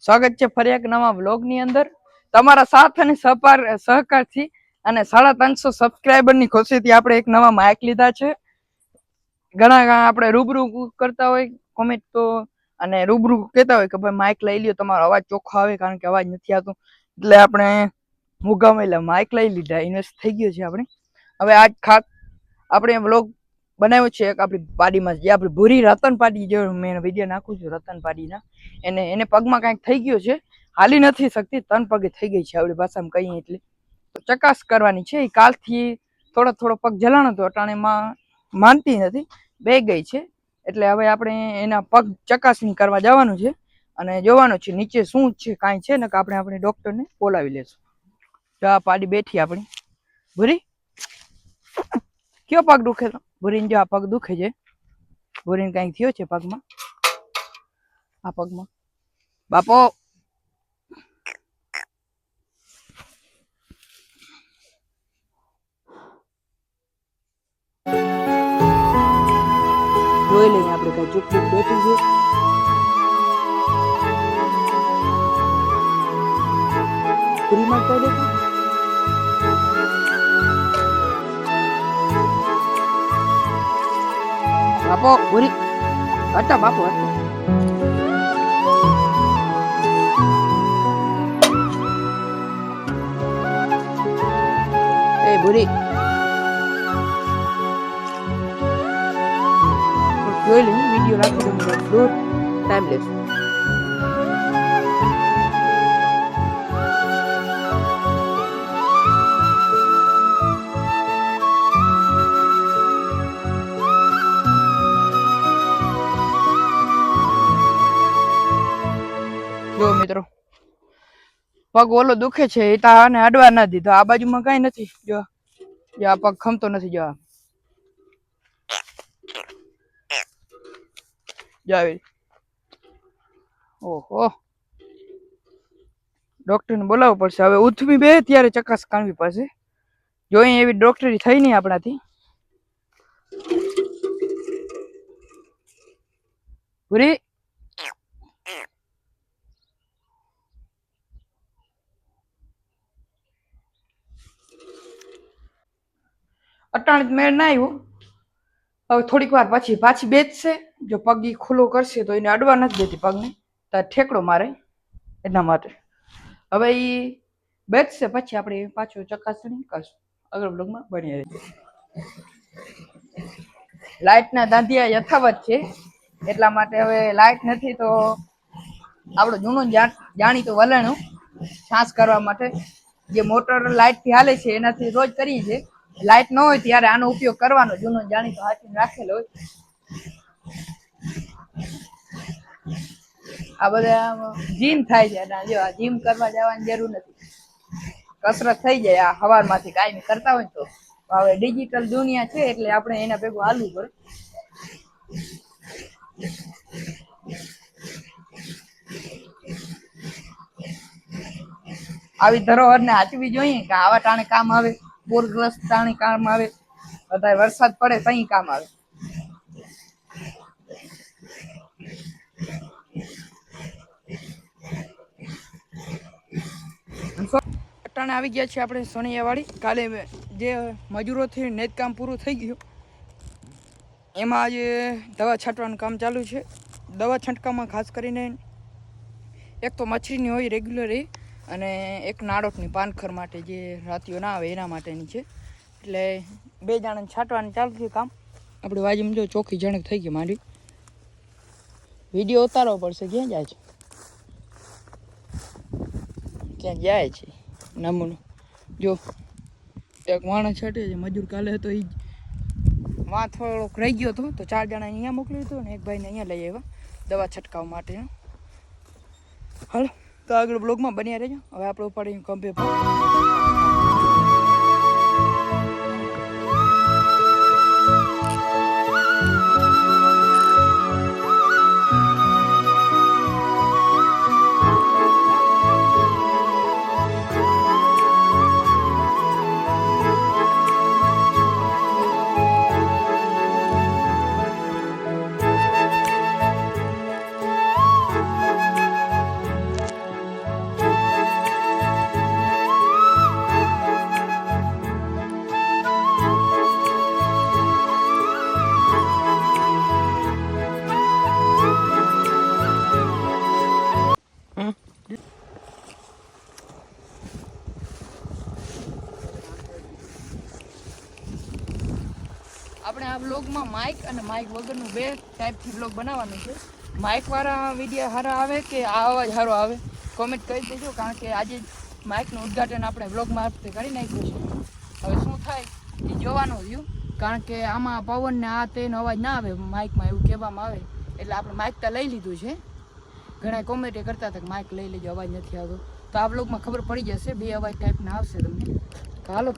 સ્વાગત છે ફરી એક નવા વ્લોગની અંદર. તમારા સાથ અને સહકારથી અને 350 સબસ્ક્રાઇબરની ખુશીથી આપણે એક નવા માઇક લીધા છે. ઘણા આપણે રૂબરૂ કરતા હોય કોમેન્ટ તો અને રૂબરૂ કહેતા હોય કે ભાઈ માઇક લઈ લ્યો, તમારો અવાજ ચોખ્ખો આવે, કારણ કે અવાજ નથી આવતો. એટલે આપણે મુગામેલા માઇક લઈ લીધા, ઇન્વેસ્ટ થઈ ગયો છે આપણે. હવે આજ આપણે વ્લોગ બનાવ્યો છે એક આપણી પાડીમાં, જે આપણી ભૂરી રતન પાડી, જે મેં વિડીયો નાખું છું રતન પાડીના, એને પગમાં કાંઈક થઈ ગયું છે, હાલી નથી શકતી, 3 પગે થઈ ગઈ છે આપણી ભાષામાં કહીએ એટલે. તો ચકાસ કરવાની છે. એ કાલથી થોડો પગ જલાણો હતો, અટાણેમાં માનતી નથી, બે ગઈ છે. એટલે હવે આપણે એના પગ ચકાસણી કરવા જવાનું છે અને જોવાનું છે નીચે શું છે, કાંઈ છે ને કે આપણે ડોક્ટરને બોલાવી લેશું. જો આ પાડી બેઠી આપણી ભૂરી. કયો પગ દુખે? ભૂરીને જો આ પગ દુખે છે, ભૂરીને કાંઈક થયો છે પગમાં, આ પગમાં. બાપો જોઈ લઈએ આપણે કઈ ચૂપ બેઠી છે. પૂરીમાં કહી દેતો બાપો, પૂરી હતા બાપો હતા. એ ભૂરી જોઈ લઈએ, વિડીયો રાખી દઉં, દૂર ટાઈમ લેશે. જો મિત્રો, પગ ઓલો દુખે છે, એ આને અડવા ના દીધો. આ બાજુમાં કઈ નથી, જો આ પગ ખમતો નથી. જો ઓહો, ડોક્ટરને બોલાવવું પડશે હવે. ઉઠવી બે ત્યારે ચકાસ કાઢવી પડશે. જોઈએ એવી ડોક્ટરી થઈ નહીં આપણાથી. પૂરી અટાણે મેળ ના આવ્યો. હવે થોડીક વાર પછી પાછી બેસશે. જો પગ ખુલ્લો કરશે તો એને અડવા નથી દેતી પગને, તાર ઠેકડો મારે, એના માટે. હવે એ બેસશે પછી આપણે પાછું ચકાસણી કરશું. આગળ બ્લોગમાં બની રહેજો. લાઇટના દાંધિયા યથાવત છે, એટલા માટે હવે લાઇટ નથી તો આપણું જૂનું જાણીતું વલણું છાસ કરવા માટે જે મોટર લાઇટથી હાલે છે એનાથી રોજ કરીએ છીએ. લાઇટ ન હોય ત્યારે આનો ઉપયોગ કરવાનો, જૂનો જાણીતો હાથીને રાખેલો હોય. આ બધા જીમ થાય છે, જો આ જીમ કરવા જવાની જરૂર નથી, કસરત થઈ જાય આ સવારમાંથી કાયમી કરતા હોય તો. હવે ડિજિટલ દુનિયા છે એટલે આપણે એના ભેગું હાલવું પડે. આવી ધરોહરને હાચવી જોઈએ કે આવા ટાણે કામ આવે, પૂરગ્રસ્ત ટાણે કામ આવે, બધા વરસાદ પડે તઈ કામ આવે. અટાણે આવી ગયા છે આપણે સોનિયાવાડી. કાલે જે મજૂરોથી નેતકામ પૂરું થઈ ગયું, એમાં આજે દવા છાંટવાનું કામ ચાલુ છે. દવા છંટકાવમાં ખાસ કરીને એક તો મચ્છરીની હોય રેગ્યુલર, અને એક નાળોટની પાનખર માટે જે રાતીઓ ના આવે એના માટેની છે. એટલે 2 જણાને છાંટવાનું ચાલુ થયું કામ. આપણે વાજીમાં જો ચોખ્ખી જણક થઈ ગઈ માંડી. વિડીયો ઉતારવો પડશે. ક્યાં જાય છે? ક્યાં જાય છે નમૂનો? જો એક માણસ છાંટે છે, મજૂર કાલે હતો એ વાં થોડોક રહી ગયો હતો તો 4 જણા અહીંયા મોકલી હતો ને એક ભાઈને અહીંયા લઈ આવ્યા દવા છંટકાવ માટે. હાલો તો આગળ બ્લોગમાં બન્યા રહેજો. હવે આપણે ઉપાડીને ખંભે પર આ વ્લોગમાં માઇક અને માઇક વગરનું બે ટાઈપથી વ્લોગ બનાવવાનું છે. માઇકવાળા વિડીયો સારા આવે કે આ અવાજ સારો આવે કોમેન્ટ કરી દેજો, કારણ કે આજે માઇકનું ઉદ્ઘાટન આપણે વ્લોગ મારફતે કરી નાખ્યું છે. હવે શું થાય એ જોવાનું રહ્યું, કારણ કે આમાં પવન ને આ તેનો અવાજ ના આવે માઇકમાં, એવું કહેવામાં આવે. એટલે આપણે માઇક તો લઈ લીધું છે. ઘણા કોમેન્ટ કરતા હતા કે માઇક લઈ લેજો, અવાજ નથી આવતો. તો આ વ્લોગમાં ખબર પડી જશે, બે અવાજ ટાઈપના આવશે તમને. તો હાલો.